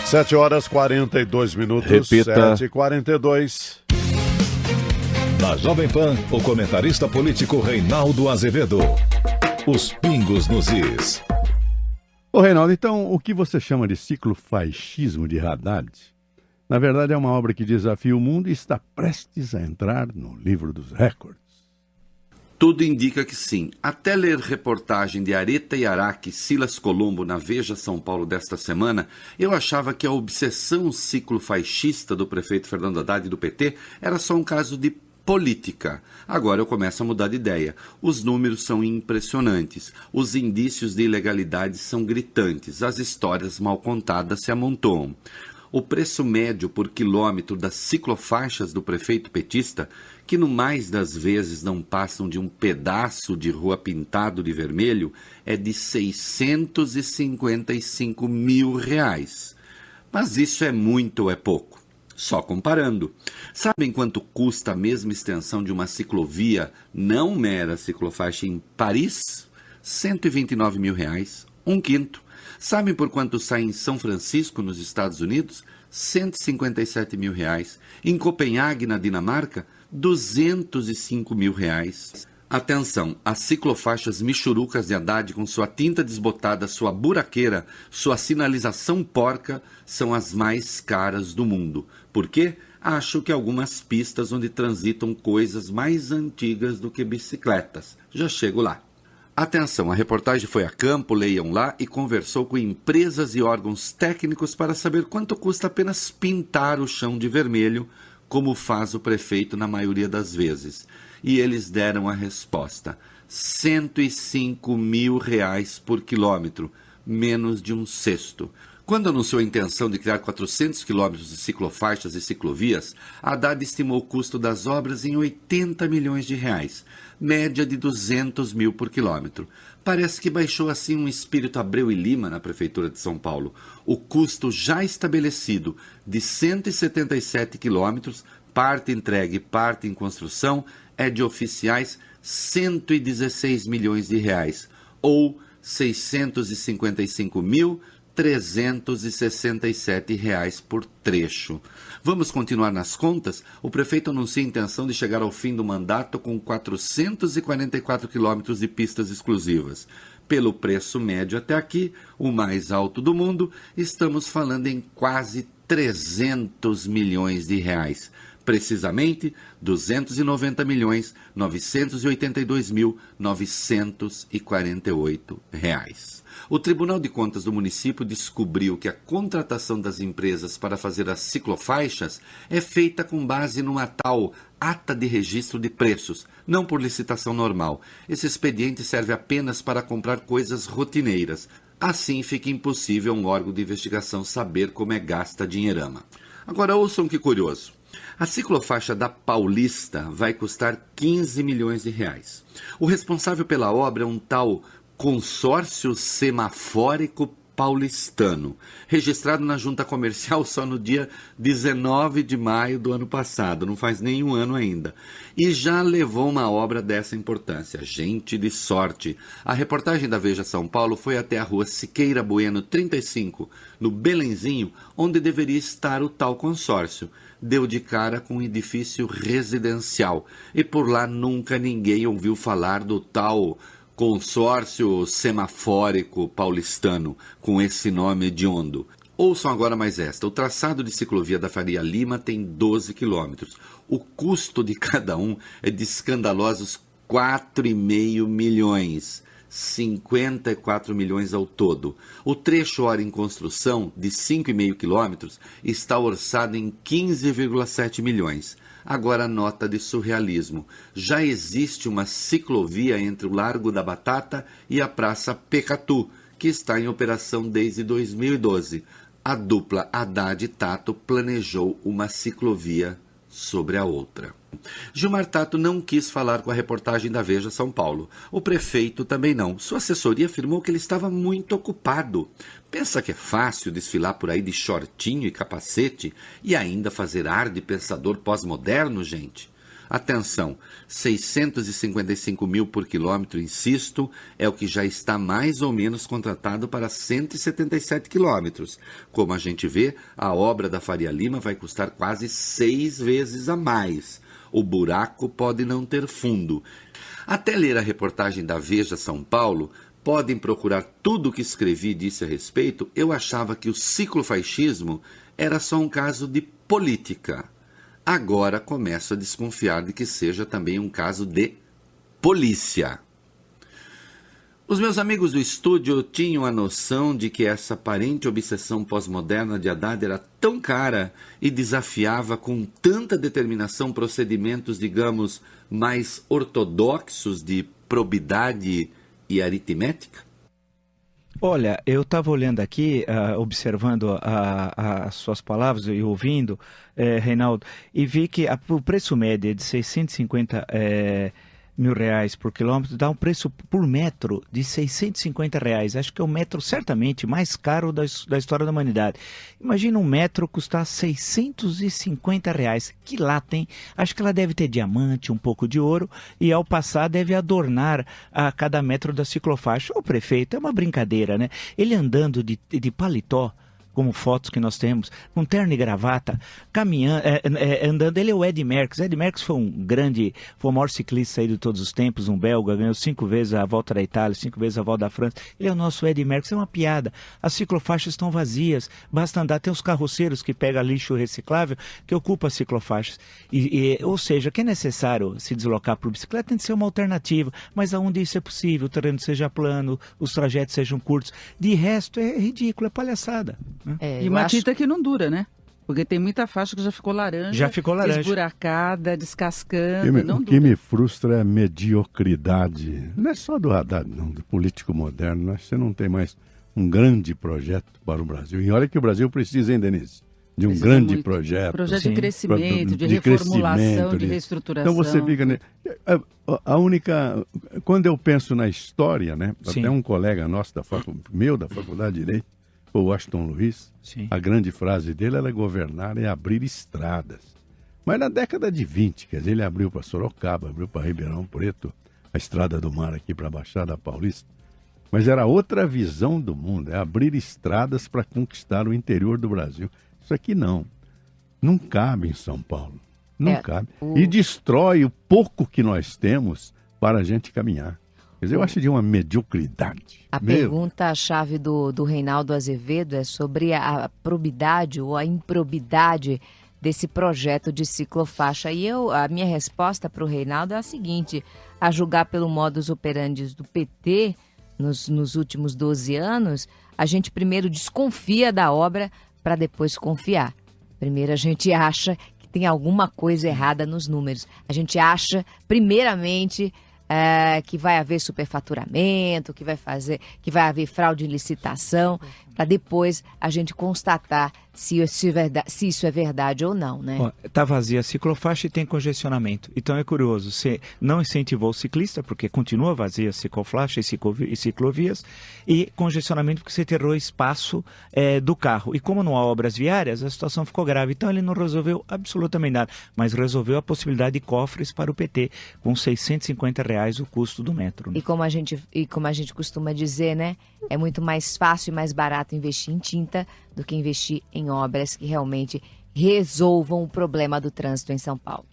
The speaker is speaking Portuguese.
7h42. Repita. 7h42. Na Jovem Pan, o comentarista político Reinaldo Azevedo. Os pingos nos is. Ô Reinaldo, então o que você chama de ciclofascismo de Haddad, na verdade é uma obra que desafia o mundo e está prestes a entrar no livro dos recordes. Tudo indica que sim. Até ler reportagem de Areta Yaraque e Silas Colombo na Veja São Paulo desta semana, eu achava que a obsessão ciclofascista do prefeito Fernando Haddad e do PT era só um caso de política. Agora eu começo a mudar de ideia. Os números são impressionantes. Os indícios de ilegalidade são gritantes. As histórias mal contadas se amontoam. O preço médio por quilômetro das ciclofaixas do prefeito petista, que no mais das vezes não passam de um pedaço de rua pintado de vermelho, é de R$655 mil. Mas isso é muito ou é pouco? Só comparando. Sabem quanto custa a mesma extensão de uma ciclovia, não mera ciclofaixa, em Paris? R$129 mil, um quinto. Sabem por quanto sai em São Francisco, nos Estados Unidos? R$157 mil. Em Copenhague, na Dinamarca, R$205 mil. Atenção, as ciclofaixas michurucas de Haddad, com sua tinta desbotada, sua buraqueira, sua sinalização porca, são as mais caras do mundo. Por quê? Acho que algumas pistas onde transitam coisas mais antigas do que bicicletas. Já chego lá. Atenção, a reportagem foi a campo, leiam lá, e conversou com empresas e órgãos técnicos para saber quanto custa apenas pintar o chão de vermelho, como faz o prefeito na maioria das vezes. E eles deram a resposta: R$105 mil por quilômetro, menos de um sexto. Quando anunciou a intenção de criar 400 quilômetros de ciclofaixas e ciclovias, Haddad estimou o custo das obras em R$80 milhões, média de 200 mil por quilômetro. Parece que baixou assim um espírito Abreu e Lima na Prefeitura de São Paulo. O custo já estabelecido de 177 quilômetros, parte entregue e parte em construção, é de oficiais R$116 milhões, ou R$655.367 por trecho. Vamos continuar nas contas? O prefeito anuncia a intenção de chegar ao fim do mandato com 444 quilômetros de pistas exclusivas. Pelo preço médio até aqui, o mais alto do mundo, estamos falando em quase R$300 milhões. Precisamente, R$290.982.948. O Tribunal de Contas do município descobriu que a contratação das empresas para fazer as ciclofaixas é feita com base numa tal ata de registro de preços, não por licitação normal. Esse expediente serve apenas para comprar coisas rotineiras. Assim fica impossível um órgão de investigação saber como é gasta a dinheirama. Agora ouçam que curioso. A ciclofaixa da Paulista vai custar R$15 milhões. O responsável pela obra é um tal Consórcio Semafórico Paulistano, registrado na Junta Comercial só no dia 19 de maio do ano passado, não faz nenhum ano ainda, e já levou uma obra dessa importância. Gente de sorte! A reportagem da Veja São Paulo foi até a rua Siqueira Bueno 35, no Belenzinho, onde deveria estar o tal consórcio. Deu de cara com um edifício residencial, e por lá nunca ninguém ouviu falar do tal Consórcio Semafórico Paulistano, com esse nome hediondo. Ouçam agora mais esta. O traçado de ciclovia da Faria Lima tem 12 quilômetros. O custo de cada um é de escandalosos R$4,5 milhões. 54 milhões ao todo. O trecho hora em construção, de 5,5 quilômetros, está orçado em 15,7 milhões. Agora a nota de surrealismo. Já existe uma ciclovia entre o Largo da Batata e a Praça Pecatu, que está em operação desde 2012. A dupla Haddad e Tato planejou uma ciclovia sobre a outra. Gilmar Tato não quis falar com a reportagem da Veja São Paulo. O prefeito também não. Sua assessoria afirmou que ele estava muito ocupado. Pensa que é fácil desfilar por aí de shortinho e capacete e ainda fazer ar de pensador pós-moderno, gente? Atenção, 655 mil por quilômetro, insisto, é o que já está mais ou menos contratado para 177 quilômetros. Como a gente vê, a obra da Faria Lima vai custar quase 6 vezes a mais. O buraco pode não ter fundo. Até ler a reportagem da Veja São Paulo, podem procurar tudo o que escrevi e disse a respeito, eu achava que o ciclofaixismo era só um caso de política. Agora começo a desconfiar de que seja também um caso de polícia. Os meus amigos do estúdio tinham a noção de que essa aparente obsessão pós-moderna de Haddad era tão cara e desafiava com tanta determinação procedimentos, digamos, mais ortodoxos de probidade e aritmética? Olha, eu estava olhando aqui, observando as suas palavras e ouvindo, Reinaldo, e vi que o preço médio é de 650 mil reais por quilômetro, dá um preço por metro de 650 reais. Acho que é o metro certamente mais caro da história da humanidade. Imagina um metro custar 650 reais. Que lá tem, acho que ela deve ter diamante, um pouco de ouro, e ao passar deve adornar a cada metro da ciclofaixa. O prefeito, é uma brincadeira, né? Ele andando de paletó, como fotos que nós temos, com terno e gravata, caminhando, andando. Ele é o Eddy Merckx. Eddy Merckx foi foi o maior ciclista aí de todos os tempos, um belga, ganhou 5 vezes a volta da Itália, 5 vezes a volta da França. Ele é o nosso Eddy Merckx, é uma piada. As ciclofaixas estão vazias, basta andar. Tem os carroceiros que pegam lixo reciclável, que ocupam as ciclofaixas. Ou seja, que é necessário se deslocar por bicicleta, tem que ser uma alternativa, mas aonde isso é possível, o terreno seja plano, os trajetos sejam curtos. De resto, é ridículo, é palhaçada. E uma tinta que não dura, né? Porque tem muita faixa que já ficou laranja, esburacada, descascando, O que me frustra é a mediocridade. Não é só do Haddad, não, do político moderno. Você não tem mais um grande projeto para o Brasil. E olha que o Brasil precisa, hein, Denise? De um grande projeto. Projeto de crescimento, de reformulação, de reestruturação. Então você fica... A única... Quando eu penso na história, né? Sim. Até um colega nosso da Faculdade de Direito, o Washington Luiz, Sim. A grande frase dele era governar é abrir estradas. Mas na década de 20, quer dizer, ele abriu para Sorocaba, abriu para Ribeirão Preto, a Estrada do Mar aqui para a Baixada Paulista. Mas era outra visão do mundo, é abrir estradas para conquistar o interior do Brasil. Isso aqui não cabe em São Paulo, não cabe. E destrói o pouco que nós temos para a gente caminhar. Quer dizer, eu acho de uma mediocridade. A pergunta-chave do Reinaldo Azevedo é sobre a probidade ou a improbidade desse projeto de ciclofaixa. E a minha resposta para o Reinaldo é a seguinte: a julgar pelo modus operandi do PT nos últimos 12 anos, a gente primeiro desconfia da obra para depois confiar. Primeiro a gente acha que tem alguma coisa errada nos números. A gente acha, primeiramente, que vai haver superfaturamento, que vai haver fraude em licitação, para depois a gente constatar se isso é verdade ou não, né? Está vazia a ciclofaixa e tem congestionamento. Então é curioso, você não incentivou o ciclista, porque continua vazia a ciclofaixa e ciclovias, e congestionamento porque você enterrou espaço do carro. E como não há obras viárias, a situação ficou grave. Então ele não resolveu absolutamente nada, mas resolveu a possibilidade de cofres para o PT, com R$650 o custo do metro. Né? E como a gente costuma dizer, né? É muito mais fácil e mais barato investir em tinta do que investir em obras que realmente resolvam o problema do trânsito em São Paulo.